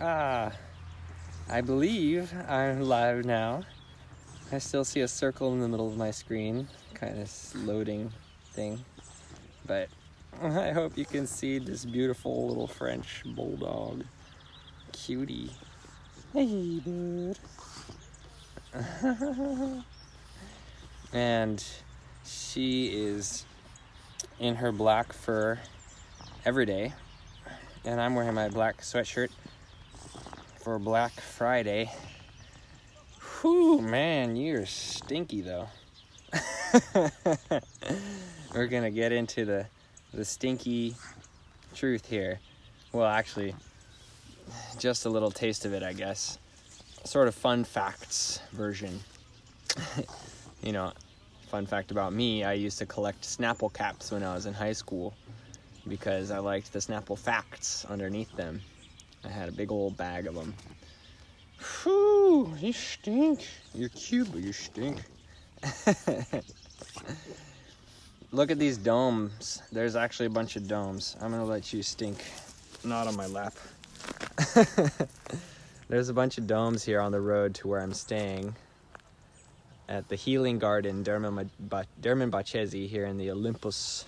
I believe I'm live now. I still see a circle in the middle of my screen, kind of loading thing. But I hope you can see this beautiful little French bulldog. Cutie. Hey, dude. And she is in her black fur every day. And I'm wearing my black sweatshirt for Black Friday. Whew, man, you're stinky though. We're gonna get into the stinky truth here. Well, actually, just a little taste of it, I guess. Sort of fun facts version. You know, fun fact about me, I used to collect Snapple caps when I was in high school because I liked the Snapple facts underneath them. I had a big old bag of them. Whew, you stink. You're cute, but you stink. Look at these domes. There's actually a bunch of domes. I'm gonna let you stink. Not on my lap. There's a bunch of domes here on the road to where I'm staying at the Healing Garden, Dermanbachezi, here in the Olympus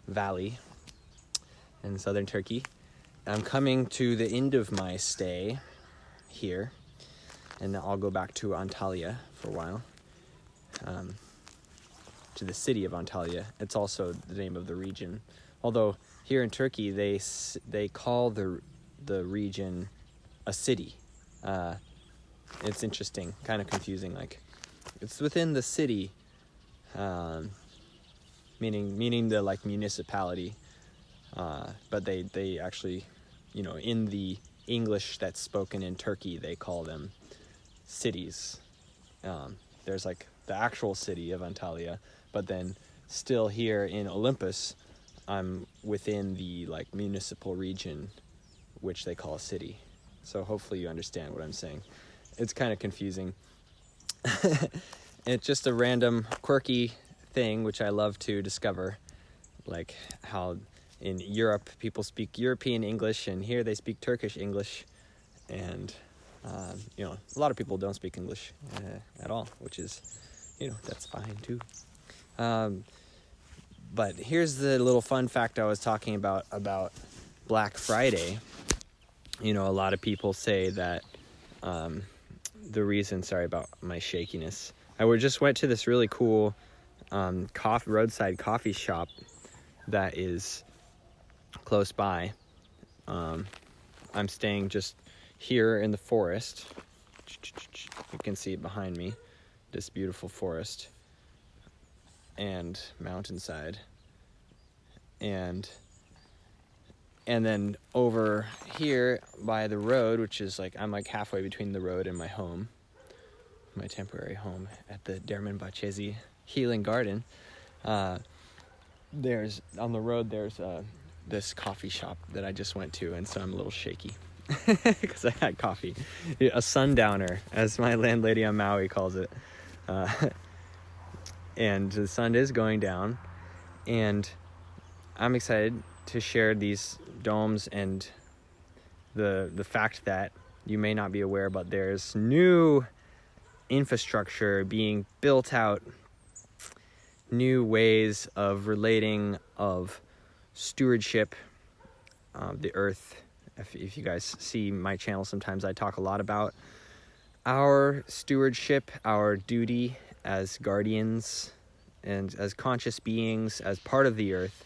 Valley in southern Turkey. I'm coming to the end of my stay here, and I'll go back to Antalya for a while, to the city of Antalya. It's also the name of the region. Although here in Turkey, they call the region a city. It's interesting, kind of confusing. Like, it's within the city, meaning the like municipality. But they actually, in the English that's spoken in Turkey, they call them cities. There's like the actual city of Antalya, but then still here in Olympus, I'm within the like municipal region, which they call a city. So hopefully you understand what I'm saying. It's kind of confusing. It's just a random quirky thing which I love to discover, like how in Europe people speak European English and here they speak Turkish English, and a lot of people don't speak English at all, which is, that's fine too. But here's the little fun fact I was talking about Black Friday. A lot of people say that the reason, sorry about my shakiness, I just went to this really cool roadside coffee shop that is close by. I'm staying just here in the forest. You can see it behind me, this beautiful forest and mountainside. And then over here by the road, which is I'm halfway between the road and my home, my temporary home at the Dermanbachezi Healing Garden. There's this coffee shop that I just went to, and so I'm a little shaky because I had coffee. A sundowner, as my landlady on Maui calls it. And the sun is going down, and I'm excited to share these domes and the fact that you may not be aware, but there's new infrastructure being built out, new ways of relating, of stewardship of the earth. If you guys see my channel, sometimes I talk a lot about our stewardship, our duty as guardians and as conscious beings, as part of the earth.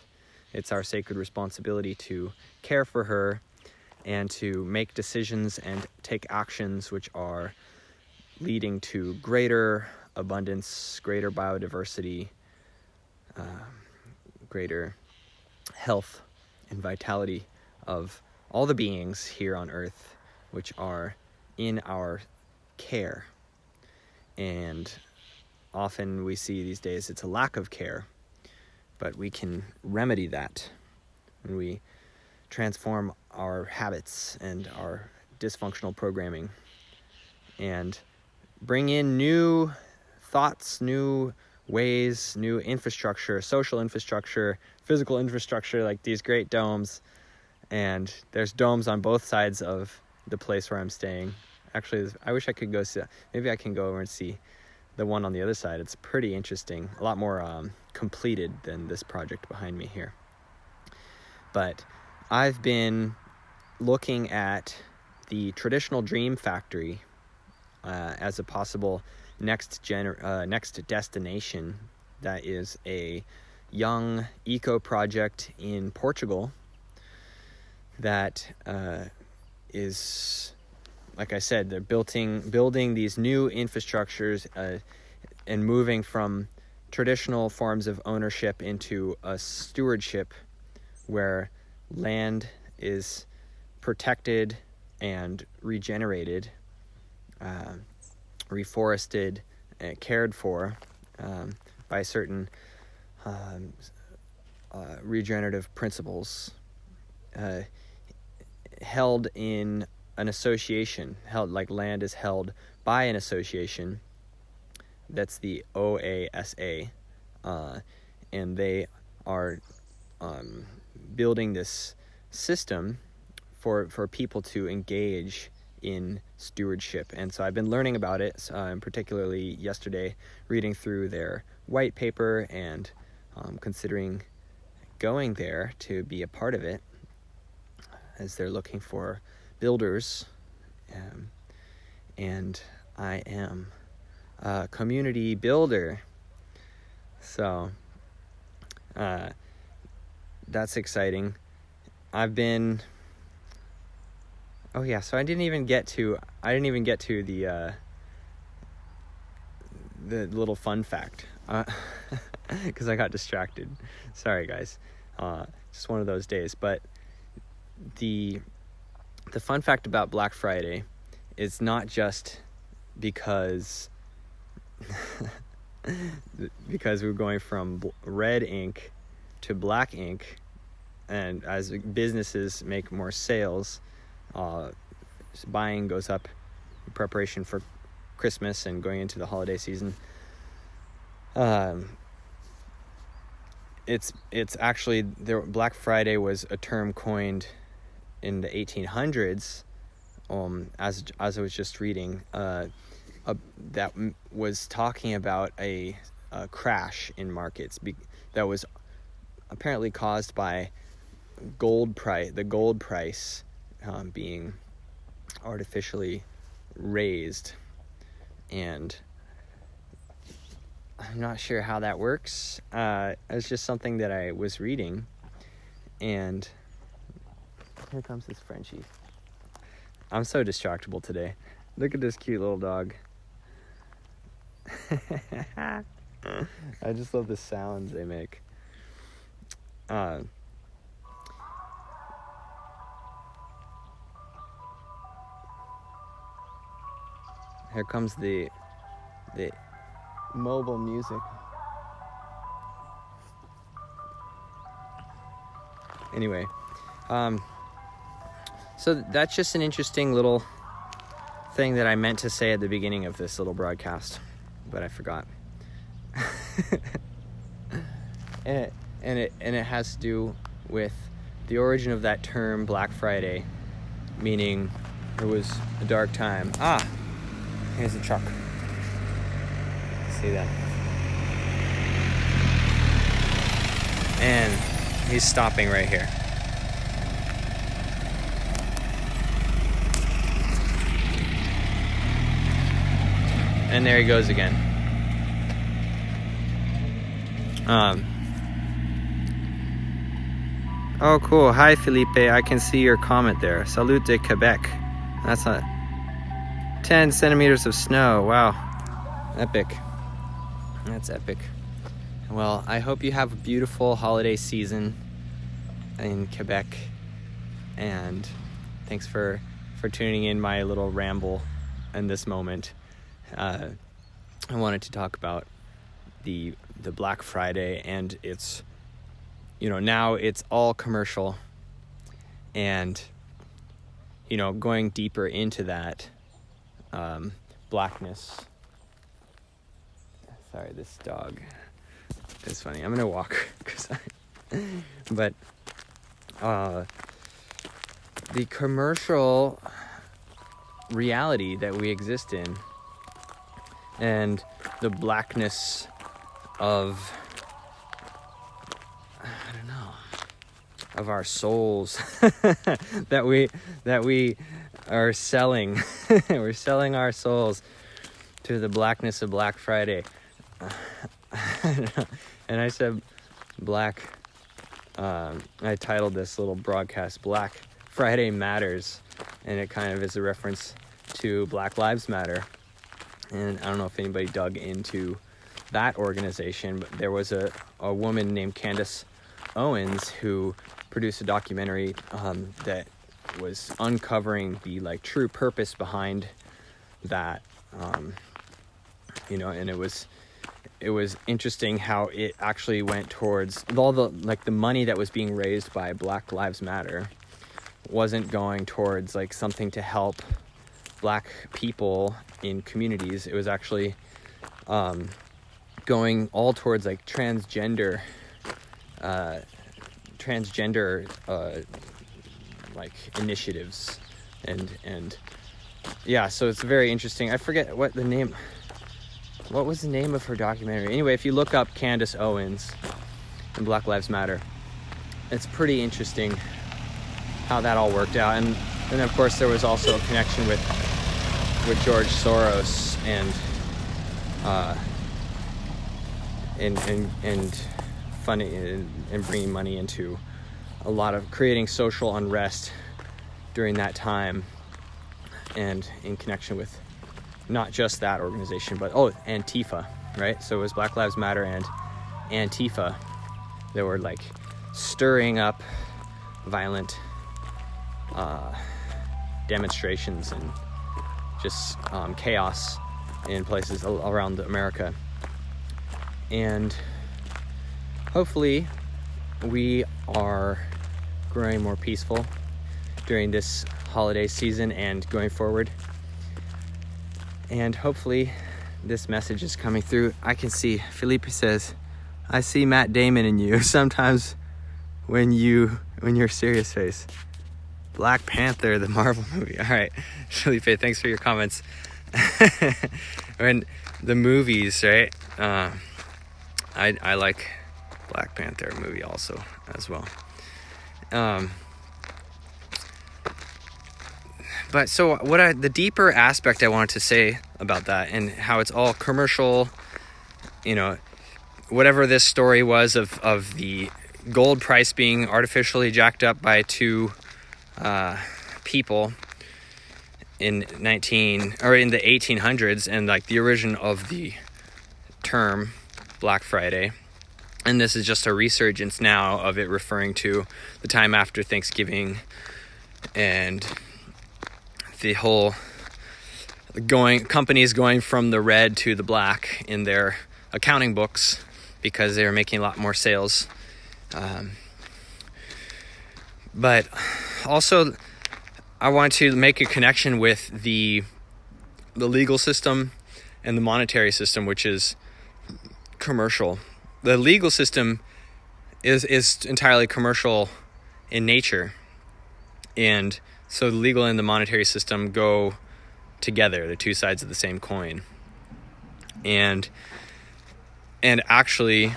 It's our sacred responsibility to care for her and to make decisions and take actions which are leading to greater abundance, greater biodiversity, greater health and vitality of all the beings here on earth, which are in our care. And often we see these days it's a lack of care, but we can remedy that when we transform our habits and our dysfunctional programming and bring in new thoughts, new ways, new infrastructure, social infrastructure, physical infrastructure, like these great domes. And there's domes on both sides of the place where I'm staying. Actually, I wish I could go see. Maybe I can go over and see the one on the other side. It's pretty interesting, a lot more completed than this project behind me here. But I've been looking at the traditional dream factory as a possible next destination. That is a young eco project in Portugal that is, like I said, they're building these new infrastructures and moving from traditional forms of ownership into a stewardship where land is protected and regenerated, reforested, and cared for by certain regenerative principles, held in an association, like land is held by an association. That's the OASA, and they are building this system for people to engage in stewardship. And so I've been learning about it, particularly yesterday, reading through their white paper and considering going there to be a part of it, as they're looking for builders. And I am a community builder. So that's exciting. I've been... Oh yeah, so I didn't even get to the little fun fact, because I got distracted. Sorry guys, just one of those days. But the fun fact about Black Friday is not just because we're going from red ink to black ink, and as businesses make more sales, buying goes up in preparation for Christmas and going into the holiday season. It's actually Black Friday was a term coined in the 1800s, as I was just reading, that was talking about a crash in markets that was apparently caused by the gold price being artificially raised. And I'm not sure how that works. It's just something that I was reading. And here comes this Frenchie. I'm so distractible today. Look at this cute little dog. I just love the sounds they make. Here comes the mobile music. Anyway, so that's just an interesting little thing that I meant to say at the beginning of this little broadcast, but I forgot. and it has to do with the origin of that term Black Friday, meaning it was a dark time. Here's a truck. See that? And he's stopping right here. And there he goes again. Oh, cool. Hi, Felipe. I can see your comment there. Salute de Quebec. That's 10 centimeters of snow. Wow. Epic. That's epic. Well, I hope you have a beautiful holiday season in Quebec. And thanks for tuning in my little ramble in this moment. I wanted to talk about the Black Friday, and it's, now it's all commercial, and, going deeper into that blackness. Sorry, this dog is funny. I'm gonna walk, but the commercial reality that we exist in, and the blackness of, I don't know, of our souls that we are selling. We're selling our souls to the blackness of Black Friday. And I said black, I titled this little broadcast Black Friday Matters, and it kind of is a reference to Black Lives Matter. And I don't know if anybody dug into that organization, but there was a woman named Candace Owens who produced a documentary that was uncovering the true purpose behind that, and it was interesting how it actually went towards all the money that was being raised by Black Lives Matter wasn't going towards something to help Black people in communities. It was actually going all towards transgender initiatives and yeah, so it's very interesting. I forget what was the name of her documentary. Anyway, if you look up Candace Owens and Black Lives Matter, it's pretty interesting how that all worked out. And then of course there was also a connection with George Soros and funding and bringing money into a lot of creating social unrest during that time, and in connection with not just that organization, but Antifa, right? So it was Black Lives Matter and Antifa that were stirring up violent demonstrations and just chaos in places around America. And hopefully we are growing more peaceful during this holiday season and going forward. And hopefully this message is coming through. I can see, Felipe says, I see Matt Damon in you sometimes when you're serious face. Black Panther, the Marvel movie. All right, Felipe, thanks for your comments. When the movies, right? I like Black Panther movie also as well. But so the deeper aspect I wanted to say about that and how it's all commercial, whatever this story was of the gold price being artificially jacked up by two people in the 1800s, and the origin of the term Black Friday. And this is just a resurgence now of it referring to the time after Thanksgiving and the whole companies going from the red to the black in their accounting books because they were making a lot more sales. But also I want to make a connection with the legal system and the monetary system, which is commercial. The legal system is entirely commercial in nature, and so the legal and the monetary system go together. They're two sides of the same coin. And actually,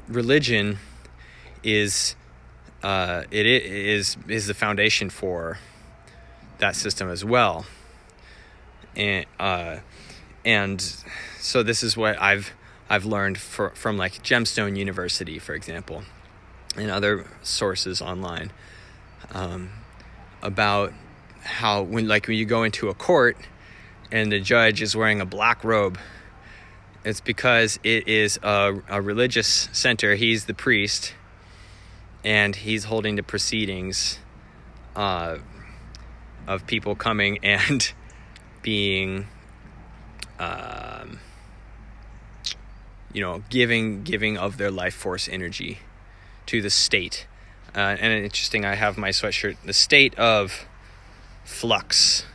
religion is the foundation for that system as well. And so this is what I've learned from Gemstone University, for example, and other sources online, about how when you go into a court and the judge is wearing a black robe, it's because it is a religious center. He's the priest, and he's holding the proceedings of people coming and being giving of their life force energy to the state. And interesting, I have my sweatshirt, the state of flux,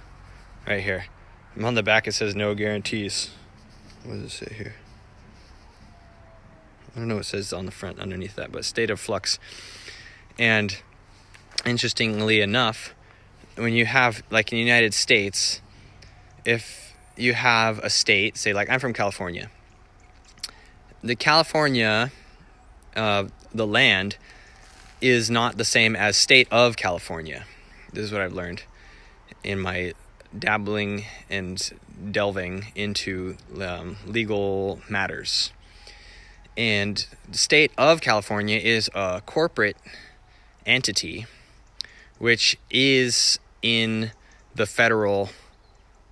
right here. On the back it says no guarantees. What does it say here? I don't know what it says on the front underneath that, but state of flux. And interestingly enough, when you have, like in the United States, if you have a state, say like I'm from California, the California, the land is not the same as state of California. This is what I've learned in my dabbling and delving into legal matters. And the state of California is a corporate entity which is in the federal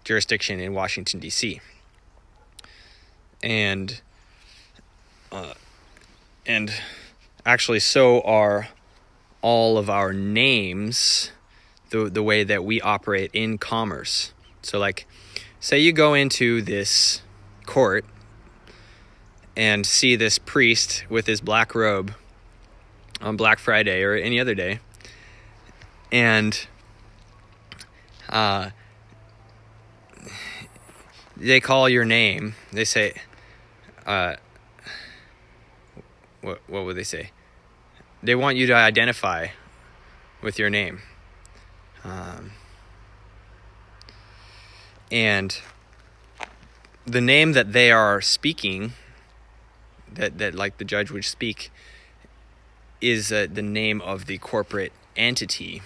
jurisdiction in Washington, D.C. And actually so are all of our names, the way that we operate in commerce. So like, say you go into this court and see this priest with his black robe on Black Friday or any other day, and they call your name. They say, what would they say? They want you to identify with your name. And the name that they are speaking, that like the judge would speak, is the name of the corporate entity.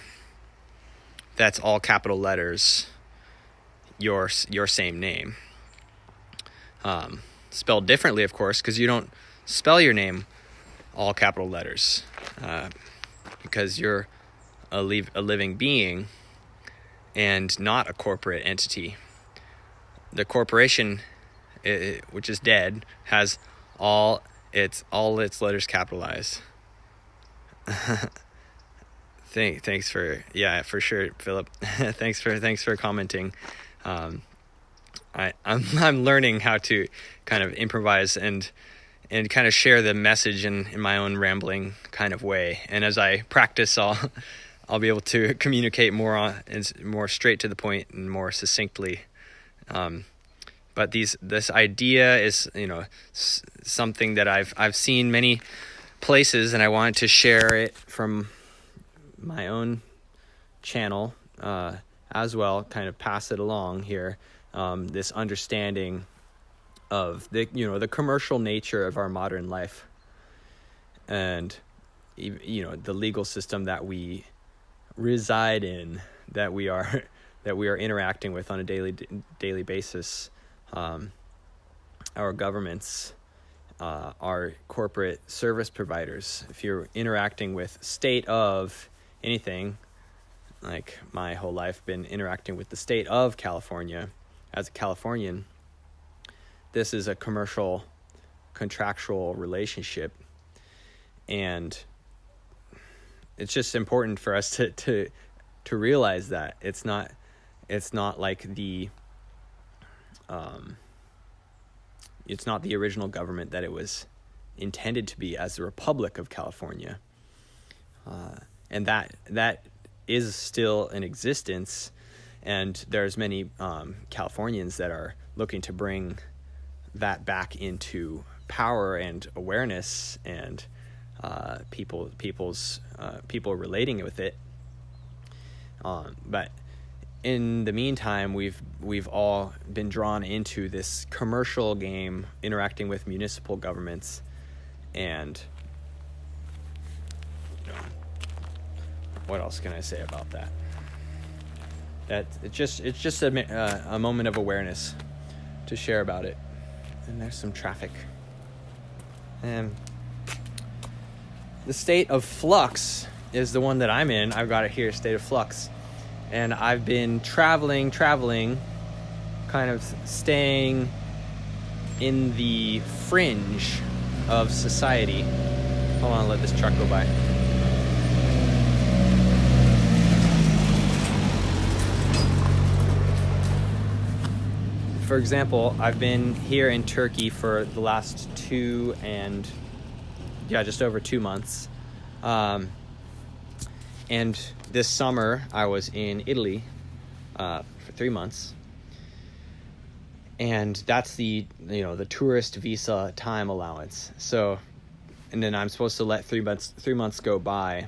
That's all capital letters, your same name. Spelled differently, of course, because you don't spell your name all capital letters, because you're a living being and not a corporate entity. The corporation, which is dead, has all its letters capitalized. Thanks for sure, Philip. thanks for commenting. I'm learning how to kind of improvise and kind of share the message in my own rambling kind of way. And as I practice, I'll be able to communicate more straight to the point and more succinctly. But this idea is, something that I've seen many places, and I wanted to share it from my own channel as well, kind of pass it along here. This understanding of the commercial nature of our modern life, and the legal system that we reside in, that we are interacting with on a daily basis. Our governments, our corporate service providers. If you're interacting with state of anything, like my whole life been interacting with the state of California as a Californian, this is a commercial, contractual relationship, and it's just important for us to realize that it's not like it's not the original government that it was intended to be as the Republic of California, and that is still in existence, and there's many Californians that are looking to bring that back into power and awareness, and people relating with it. But in the meantime, we've all been drawn into this commercial game, interacting with municipal governments, and what else can I say about that? That it's just a moment of awareness to share about it. And there's some traffic. And the state of flux is the one that I'm in. I've got it here, state of flux. And I've been traveling, kind of staying in the fringe of society. Hold on, let this truck go by. For example, I've been here in Turkey for the last just over 2 months. And this summer I was in Italy for 3 months. And that's the tourist visa time allowance. So, and then I'm supposed to let 3 months go by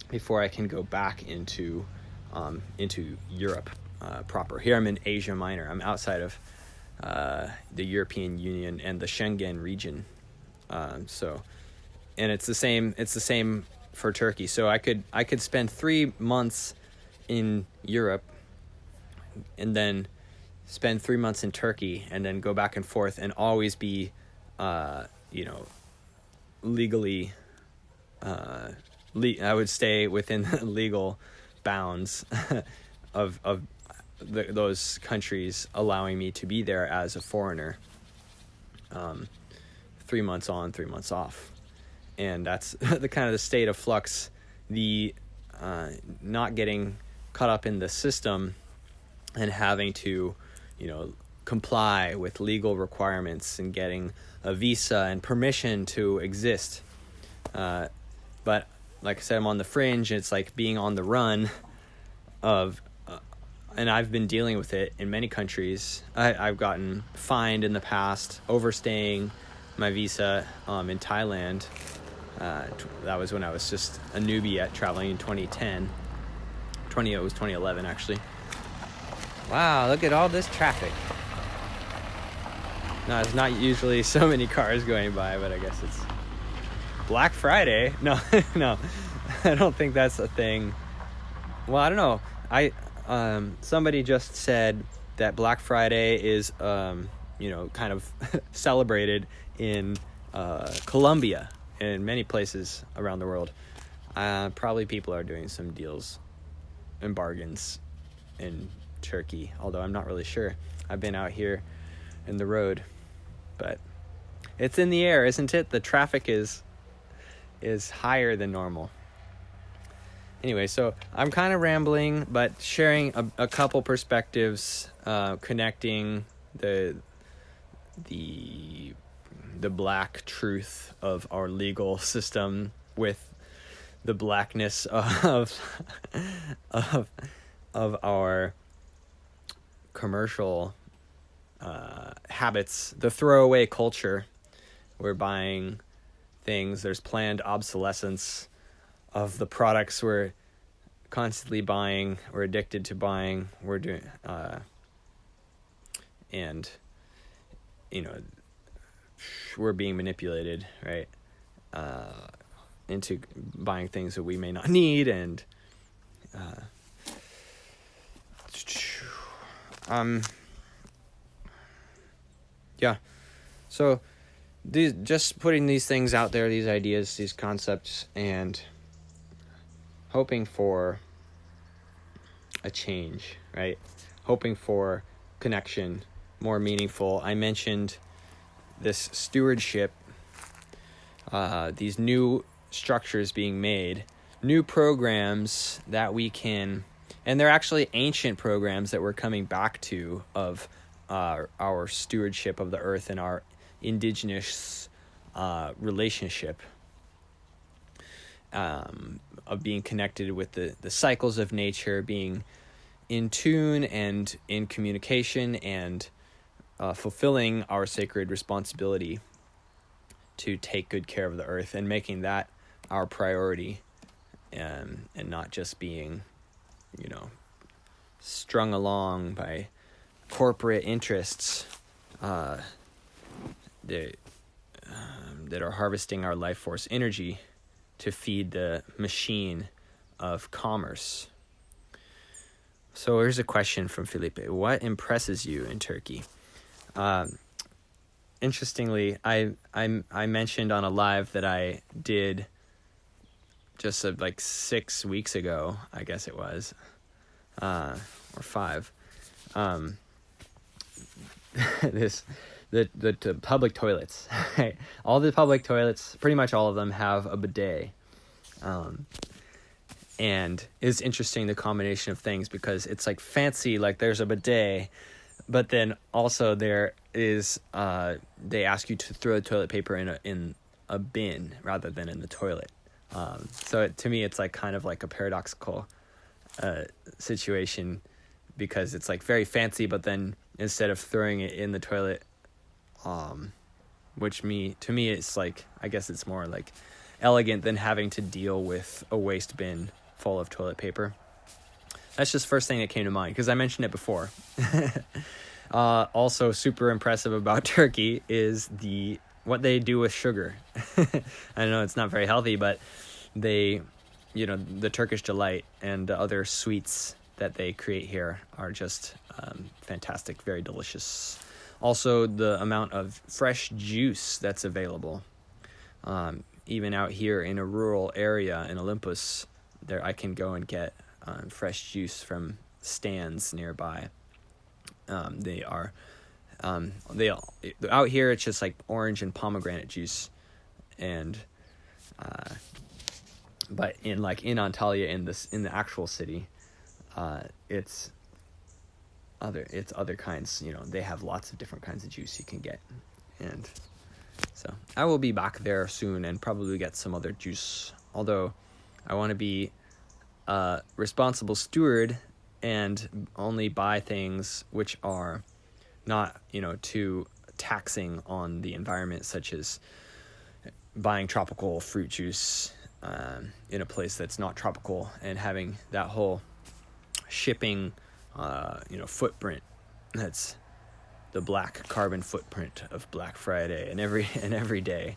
before I can go back into into Europe proper. Here I'm in Asia Minor. I'm outside of the European Union and the Schengen region. And it's the same for Turkey. So I could spend 3 months in Europe and then spend 3 months in Turkey and then go back and forth and always be, legally, I would stay within the legal bounds of those countries allowing me to be there as a foreigner. 3 months on, 3 months off. And that's the kind of the state of flux, the not getting caught up in the system and having to, comply with legal requirements and getting a visa and permission to exist. But like I said, I'm on the fringe. It's like being on the run of, and I've been dealing with it in many countries. I've gotten fined in the past, overstaying my visa in Thailand. That was when I was just a newbie at traveling in 2010. It was 2011 actually. Wow, look at all this traffic. No, it's not usually so many cars going by, but I guess it's Black Friday. No, no, I don't think that's a thing. Well, I don't know. Somebody just said that Black Friday is, kind of celebrated in Colombia and many places around the world. Probably people are doing some deals and bargains in Turkey, although I'm not really sure. I've been out here in the road, but it's in the air, isn't it? The traffic is higher than normal. Anyway, so I'm kind of rambling, but sharing a couple perspectives, connecting the black truth of our legal system with the blackness of our commercial habits, the throwaway culture. We're buying things. There's planned obsolescence of the products we're constantly buying. We're addicted to buying. We're doing, and we're being manipulated, right, into buying things that we may not need, and yeah. So just putting these things out there, these ideas, these concepts, and hoping for a change, right? Hoping for connection, more meaningful. I mentioned this stewardship, these new structures being made, new programs that we can, and they're actually ancient programs that we're coming back to, of our stewardship of the earth and our indigenous relationship, of being connected with the cycles of nature, being in tune and in communication, and fulfilling our sacred responsibility to take good care of the earth, and making that our priority, and not just being, strung along by corporate interests that are harvesting our life force energy to feed the machine of commerce. So here's a question from Felipe. What impresses you in Turkey? Interestingly, I mentioned on a live that I did just like 6 weeks ago, I guess it was, or 5. The public toilets. All the public toilets, pretty much all of them, have a bidet. And it's interesting, the combination of things, because it's like fancy, like there's a bidet, but then also there is, they ask you to throw the toilet paper in a bin rather than in the toilet. So to me, it's like kind of like a paradoxical situation, because it's like very fancy, but then instead of throwing it in the toilet, to me it's like, I guess it's more like elegant than having to deal with a waste bin full of toilet paper. that's just first thing that came to mind because I mentioned it before. Also super impressive about Turkey is what they do with sugar. I know it's not very healthy, but they, the Turkish delight and the other sweets that they create here are just fantastic, very delicious. Also, the amount of fresh juice that's available. Even out here in a rural area in Olympus, there I can go and get fresh juice from stands nearby. They out here it's just like orange and pomegranate juice, and but in Antalya in the actual city, it's other kinds. They have lots of different kinds of juice you can get, and so I will be back there soon and probably get some other juice. Although I want to be a responsible steward and only buy things which are not, too taxing on the environment, such as buying tropical fruit juice in a place that's not tropical and having that whole shipping, footprint. That's the black carbon footprint of Black Friday and every day.